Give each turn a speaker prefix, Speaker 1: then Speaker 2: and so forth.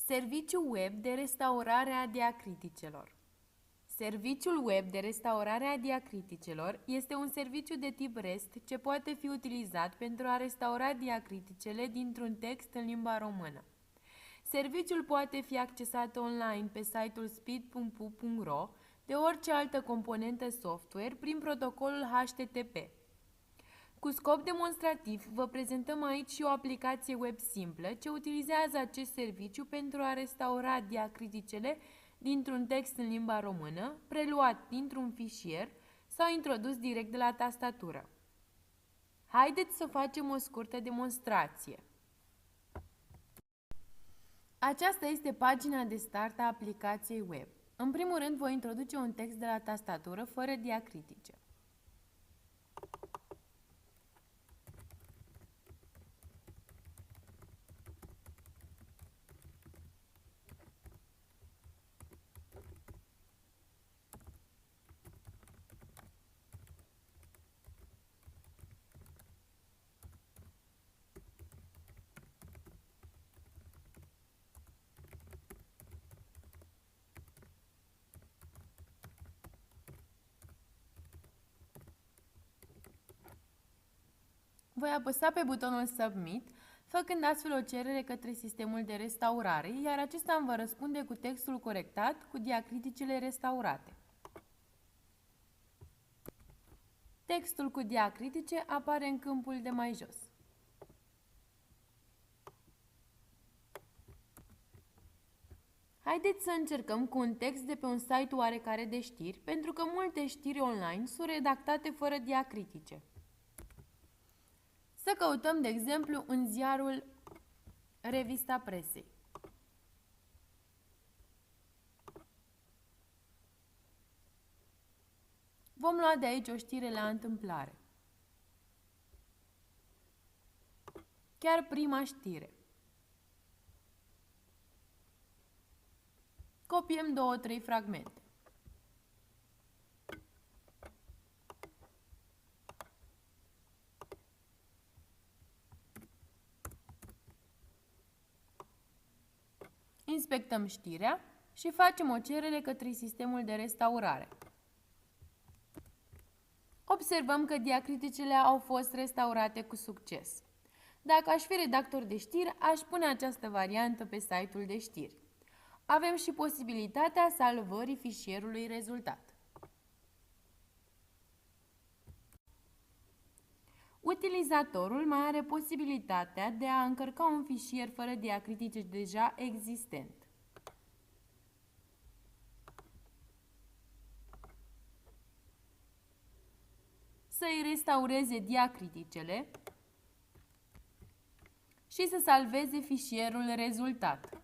Speaker 1: Serviciul web de restaurare a diacriticelor. Serviciul web de restaurare a diacriticelor este un serviciu de tip REST ce poate fi utilizat pentru a restaura diacriticele dintr-un text în limba română. Serviciul poate fi accesat online pe site-ul speed.pu.ro de orice altă componentă software prin protocolul HTTP. Cu scop demonstrativ, vă prezentăm aici și o aplicație web simplă ce utilizează acest serviciu pentru a restaura diacriticele dintr-un text în limba română, preluat dintr-un fișier sau introdus direct de la tastatură. Haideți să facem o scurtă demonstrație. Aceasta este pagina de start a aplicației web. În primul rând, voi introduce un text de la tastatură fără diacritice. Voi apăsa pe butonul Submit, făcând astfel o cerere către sistemul de restaurare, iar acesta îmi va răspunde cu textul corectat cu diacriticele restaurate. Textul cu diacritice apare în câmpul de mai jos. Haideți să încercăm cu un text de pe un site oarecare de știri, pentru că multe știri online sunt redactate fără diacritice. Să căutăm, de exemplu, în ziarul Revista Presei. Vom lua de aici o știre la întâmplare. Chiar prima știre. Copiem 2-3 fragmente. Inspectăm știrea și facem o cerere către sistemul de restaurare. Observăm că diacriticele au fost restaurate cu succes. Dacă aș fi redactor de știri, aș pune această variantă pe site-ul de știri. Avem și posibilitatea salvării fișierului rezultat. Utilizatorul mai are posibilitatea de a încărca un fișier fără diacritice deja existent. Să-i restaureze diacriticele și să salveze fișierul rezultat.